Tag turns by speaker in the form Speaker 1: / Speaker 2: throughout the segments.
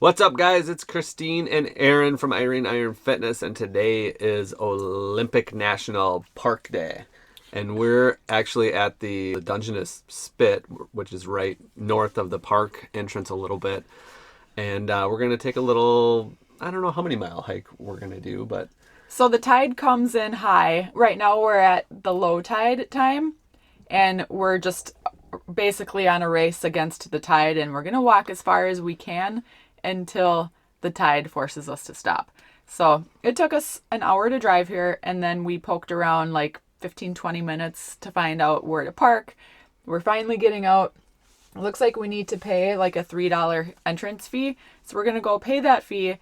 Speaker 1: What's up, guys? It's Christine and Aaron from Irene Iron Fitness, and today is Olympic National Park Day. And we're actually at the Dungeness Spit, which is right north of the park entrance a little bit. And we're going to take a little, I don't know how many mile hike we're going to do, but...
Speaker 2: So the tide comes in high. Right now we're at the low tide time, and we're just basically on a race against the tide, and we're going to walk as far as we can until the tide forces us to stop. So it took us an hour to drive here, and then we poked around like 15-20 minutes to find out where to park. We're finally getting out. It looks like we need to pay like a $3 entrance fee. So we're going to go pay that fee,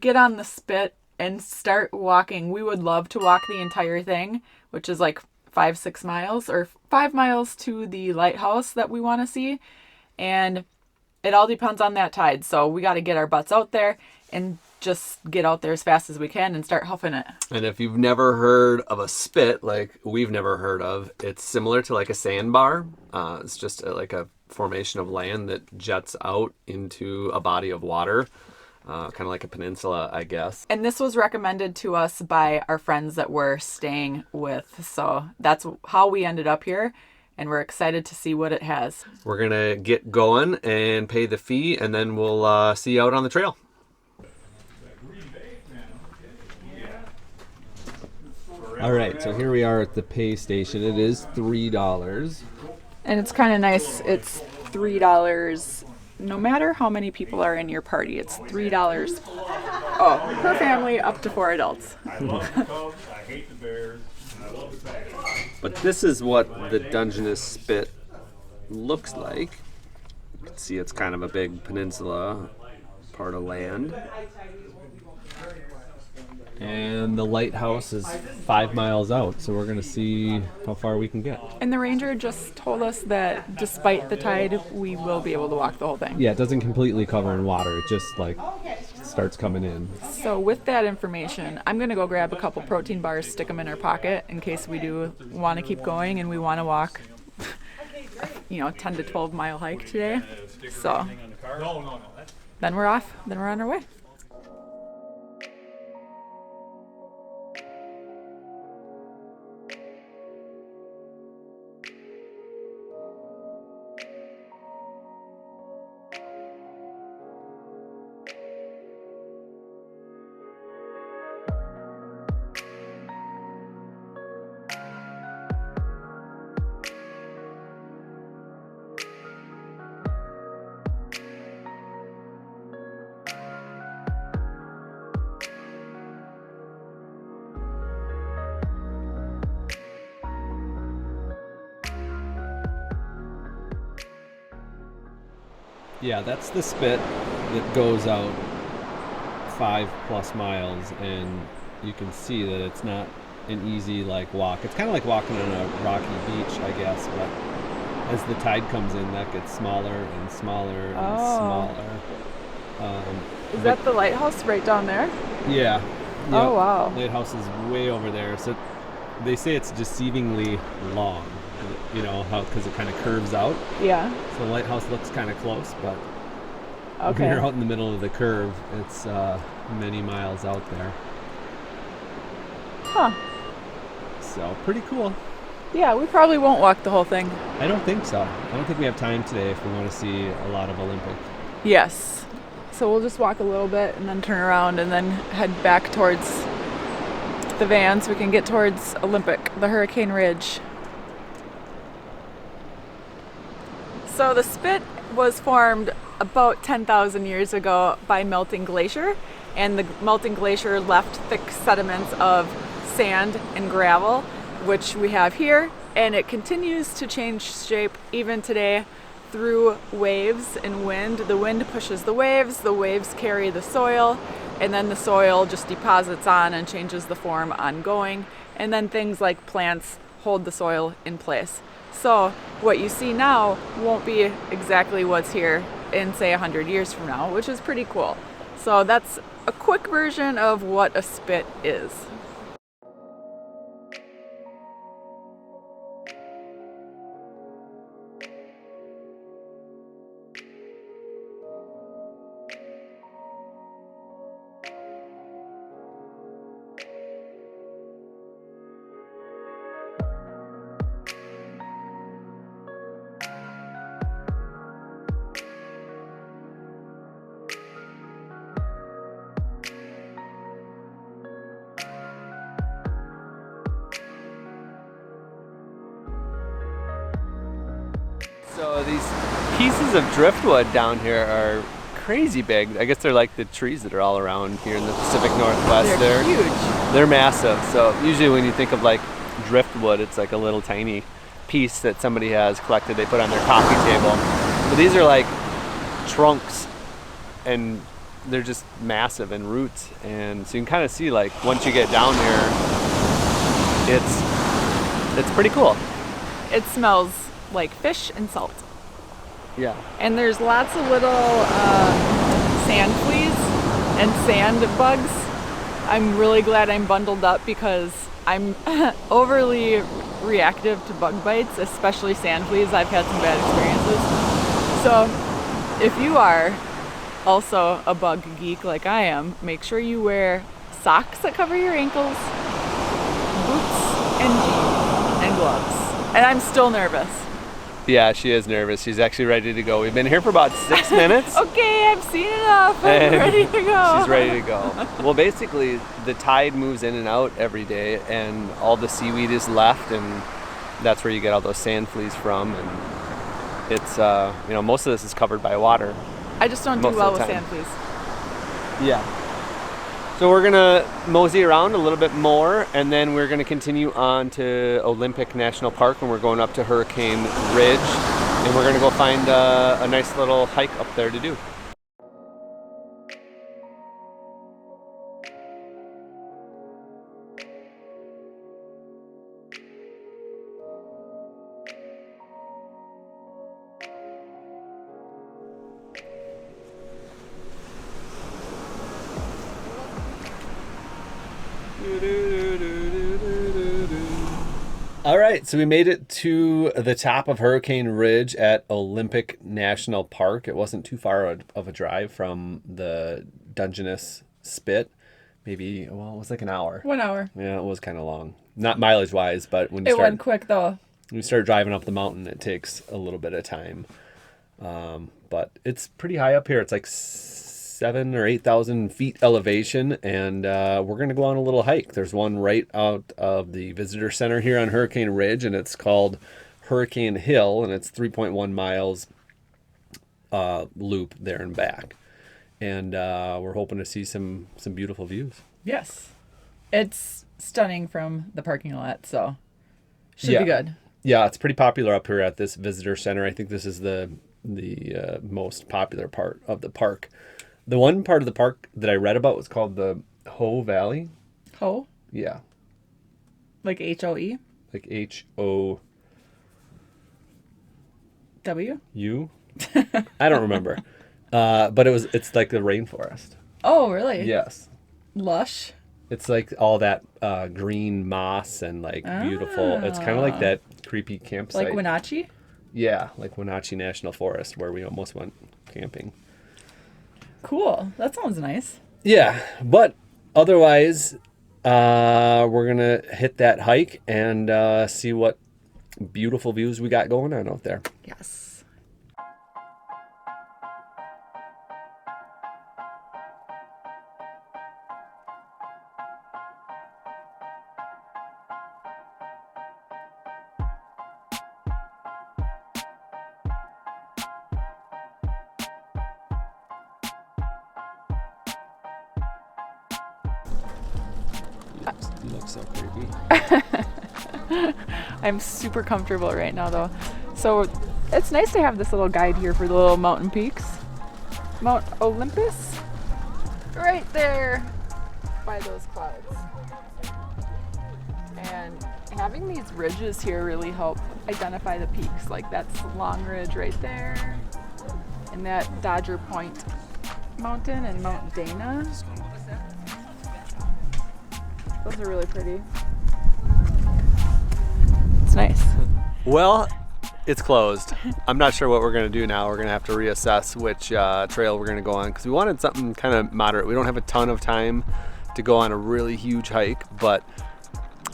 Speaker 2: get on the spit, and start walking. We would love to walk the entire thing, which is like 5-6 miles or 5 miles to the lighthouse that we want to see. And it all depends on that tide. So we got to get our butts out there and just get out there as fast as we can and start huffing it.
Speaker 1: And if you've never heard of a spit, like we've never heard of, it's similar to like a sandbar. It's just like a formation of land that jets out into a body of water. Kind of like a peninsula, I guess.
Speaker 2: And this was recommended to us by our friends that we're staying with. So that's how we ended up here. And we're excited to see what it has.
Speaker 1: We're going to get going and pay the fee, and then we'll see you out on the trail. All right, so here we are at the pay station. It is $3.
Speaker 2: And it's kind of nice. It's $3 no matter how many people are in your party. It's $3 per family up to 4 adults.
Speaker 3: I love the Cubs, I hate the Bears, and I love the Packers.
Speaker 1: But this is what the Dungeness Spit looks like. You can see it's kind of a big peninsula, part of land. And the lighthouse is 5 miles out, so we're going to see how far we can get.
Speaker 2: And the ranger just told us that despite the tide, we will be able to walk the whole thing.
Speaker 1: Yeah, it doesn't completely cover in water. It just like starts coming in.
Speaker 2: So with that information, I'm going to go grab a couple protein bars, stick them in our pocket in case we do want to keep going and we want to walk, 10 to 12 mile hike today. So then we're off. Then we're on our way.
Speaker 1: Yeah, that's the spit that goes out 5+ miles, and you can see that it's not an easy walk. It's kind of like walking on a rocky beach, I guess, but as the tide comes in, that gets smaller and smaller and smaller.
Speaker 2: Is that the lighthouse right down there?
Speaker 1: Yeah.
Speaker 2: Oh, wow.
Speaker 1: Lighthouse is way over there, so they say it's deceivingly long. Because it kind of curves out.
Speaker 2: Yeah.
Speaker 1: So the lighthouse looks kind of close, but
Speaker 2: okay.
Speaker 1: when you're out in the middle of the curve, it's many miles out there.
Speaker 2: Huh.
Speaker 1: So pretty cool.
Speaker 2: Yeah, we probably won't walk the whole thing.
Speaker 1: I don't think so. I don't think we have time today if we want to see a lot of Olympic.
Speaker 2: Yes. So we'll just walk a little bit and then turn around and then head back towards the van so we can get towards Olympic, the Hurricane Ridge. So the spit was formed about 10,000 years ago by melting glacier, and the melting glacier left thick sediments of sand and gravel, which we have here, and it continues to change shape even today through waves and wind. The wind pushes the waves carry the soil, and then the soil just deposits on and changes the form ongoing, and then things like plants hold the soil in place. So what you see now won't be exactly what's here in, say, 100 years from now, which is pretty cool. So that's a quick version of what a spit is.
Speaker 1: these pieces of driftwood down here are crazy big. I guess they're like the trees that are all around here in the Pacific Northwest.
Speaker 2: They're huge.
Speaker 1: They're massive. So usually when you think of like driftwood, it's like a little tiny piece that somebody has collected, they put on their coffee table. But these are like trunks, and they're just massive, and roots. And so you can kind of see, like, once you get down here, it's pretty cool.
Speaker 2: It smells like fish and salt.
Speaker 1: Yeah.
Speaker 2: And there's lots of little sand fleas and sand bugs. I'm really glad I'm bundled up because I'm overly reactive to bug bites, especially sand fleas. I've had some bad experiences. So if you are also a bug geek like I am, make sure you wear socks that cover your ankles, boots, and jeans, and gloves. And I'm still nervous.
Speaker 1: Yeah, she is nervous. She's actually ready to go. We've been here for about 6 minutes.
Speaker 2: Okay, I've seen enough. I'm ready to go.
Speaker 1: She's ready to go. Well, basically, the tide moves in and out every day, and all the seaweed is left, and that's where you get all those sand fleas from. And it's, most of this is covered by water.
Speaker 2: I just don't do well with sand fleas.
Speaker 1: Yeah. So we're gonna mosey around a little bit more, and then we're gonna continue on to Olympic National Park, and we're going up to Hurricane Ridge, and we're gonna go find a nice little hike up there to do. All right, so we made it to the top of Hurricane Ridge at Olympic National Park. It wasn't too far of a drive from the Dungeness Spit. Maybe, it was like an hour.
Speaker 2: 1 hour.
Speaker 1: Yeah, it was kind of long. Not mileage-wise, but when you
Speaker 2: went quick, though.
Speaker 1: When you start driving up the mountain, it takes a little bit of time. But it's pretty high up here. It's like 7,000 or 8,000 feet elevation, and we're going to go on a little hike. There's one right out of the visitor center here on Hurricane Ridge, and it's called Hurricane Hill, and it's 3.1 miles loop there and back. And we're hoping to see some beautiful views.
Speaker 2: Yes. It's stunning from the parking lot, so should be good.
Speaker 1: Yeah, it's pretty popular up here at this visitor center. I think this is the most popular part of the park. The one part of the park that I read about was called the Ho Valley.
Speaker 2: Ho?
Speaker 1: Yeah.
Speaker 2: Like H-O-E?
Speaker 1: Like H-O...
Speaker 2: W?
Speaker 1: U? I don't remember. But it's like the rainforest.
Speaker 2: Oh, really?
Speaker 1: Yes.
Speaker 2: Lush?
Speaker 1: It's like all that green moss and like beautiful. It's kind of like that creepy campsite.
Speaker 2: Like Wenatchee?
Speaker 1: Yeah, like Wenatchee National Forest, where we almost went camping.
Speaker 2: Cool. That sounds nice.
Speaker 1: Yeah, but otherwise, we're going to hit that hike and see what beautiful views we got going on out there.
Speaker 2: Yes.
Speaker 1: You look so creepy.
Speaker 2: I'm super comfortable right now, though. So it's nice to have this little guide here for the little mountain peaks. Mount Olympus, right there by those clouds. And having these ridges here really help identify the peaks. Like that's Long Ridge right there, and that Dodger Point Mountain and Mount Dana. Those are really pretty. It's nice.
Speaker 1: Well, it's closed. I'm not sure what we're going to do now. We're going to have to reassess which trail we're going to go on because we wanted something kind of moderate. We don't have a ton of time to go on a really huge hike, but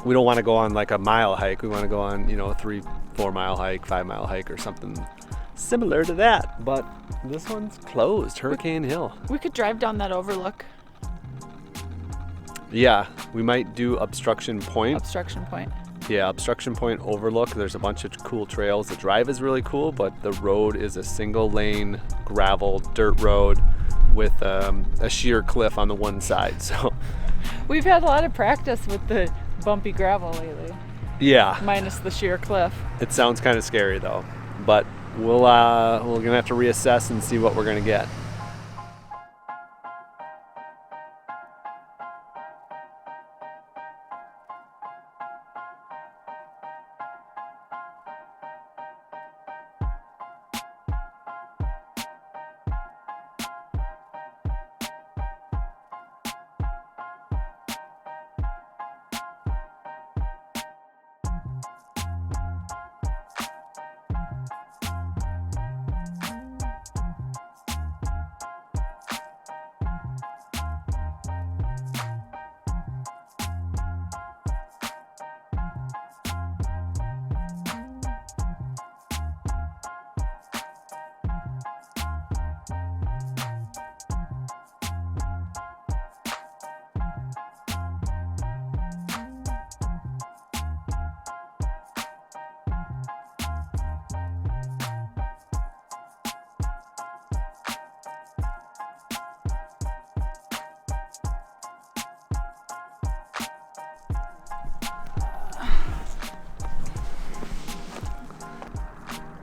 Speaker 1: we don't want to go on like a mile hike. We want to go on, 3-4 mile hike, 5 mile hike or something similar to that. But this one's closed, Hurricane Hill.
Speaker 2: We could drive down that overlook.
Speaker 1: Yeah, we might do Obstruction Point.
Speaker 2: Obstruction Point.
Speaker 1: Yeah, Obstruction Point Overlook. There's a bunch of cool trails. The drive is really cool, but the road is a single lane gravel dirt road with a sheer cliff on the one side. So
Speaker 2: We've had a lot of practice with the bumpy gravel lately,
Speaker 1: yeah,
Speaker 2: minus the sheer cliff.
Speaker 1: it sounds kind of scary though. But we're gonna have to reassess and see what we're gonna get.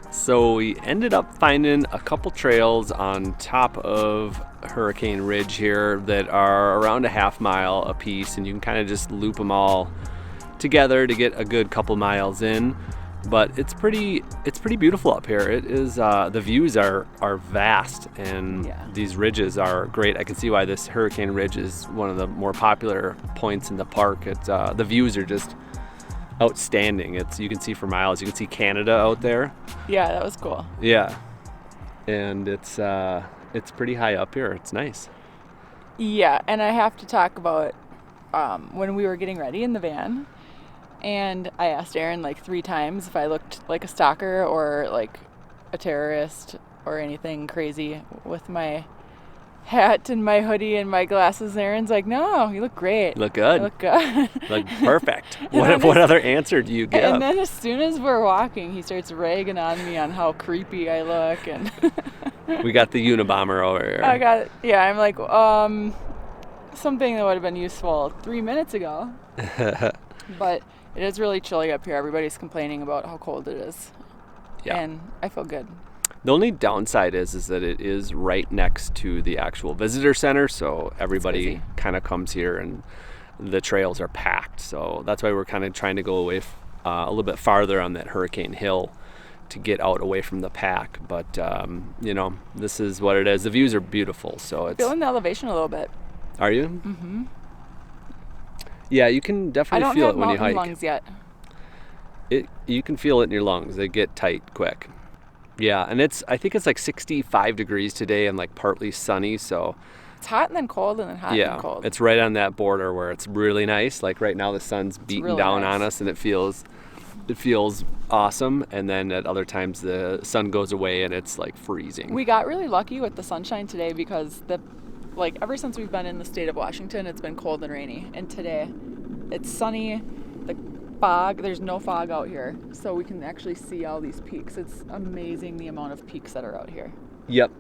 Speaker 1: So we ended up finding a couple trails on top of Hurricane Ridge here that are around a half mile a piece, and you can kind of just loop them all together to get a good couple miles in. But it's pretty beautiful up here. It is the views are vast, and these ridges are great. I can see why this Hurricane Ridge is one of the more popular points in the park. It's the views are just outstanding. You can see for miles. You can see Canada out there.
Speaker 2: Yeah, that was cool.
Speaker 1: Yeah, and it's pretty high up here. It's nice.
Speaker 2: Yeah, and I have to talk about when we were getting ready in the van, and I asked Aaron like 3 times if I looked like a stalker or like a terrorist or anything crazy with my hat and my hoodie and my glasses. Aaron's like, no, you look great.
Speaker 1: You look good.
Speaker 2: You look good.
Speaker 1: Look perfect. What other answer do you give?
Speaker 2: And then as soon as we're walking, he starts ragging on me on how creepy I look. And
Speaker 1: we got the Unabomber over here.
Speaker 2: I'm like, something that would have been useful 3 minutes ago. But it is really chilly up here. Everybody's complaining about how cold it is.
Speaker 1: Yeah.
Speaker 2: And I feel good.
Speaker 1: The only downside is that it is right next to the actual visitor center, so everybody kind of comes here and the trails are packed. So that's why we're kind of trying to go away a little bit farther on that Hurricane Hill to get out away from the pack. But, this is what it is. The views are beautiful. So it's
Speaker 2: feeling the elevation a little bit.
Speaker 1: Are you?
Speaker 2: Mm-hmm.
Speaker 1: Yeah, you can definitely feel it when you hike.
Speaker 2: I don't have mountain lungs yet.
Speaker 1: You can feel it in your lungs. They get tight quick. Yeah, and I think it's like 65 degrees today and like partly sunny, so
Speaker 2: it's hot and then cold and then hot and then cold.
Speaker 1: It's right on that border where it's really nice. Like right now the sun's beating really down on us and it feels awesome, and then at other times the sun goes away and it's like freezing.
Speaker 2: We got really lucky with the sunshine today because ever since we've been in the state of Washington, it's been cold and rainy, and today it's sunny. There's no fog out here, so we can actually see all these peaks. It's amazing the amount of peaks that are out here.
Speaker 1: Yep.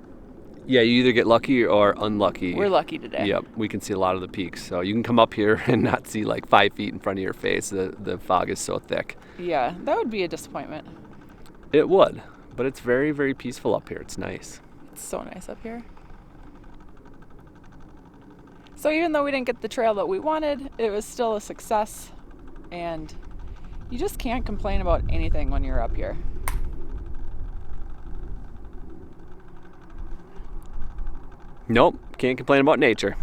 Speaker 1: Yeah, you either get lucky or unlucky.
Speaker 2: We're lucky today.
Speaker 1: Yep, we can see a lot of the peaks. So you can come up here and not see like 5 feet in front of your face. The fog is so thick.
Speaker 2: Yeah, that would be a disappointment.
Speaker 1: It would, but it's very, very peaceful up here. It's nice.
Speaker 2: It's so nice up here. So even though we didn't get the trail that we wanted, it was still a success, and you just can't complain about anything when you're up here.
Speaker 1: Nope, can't complain about nature.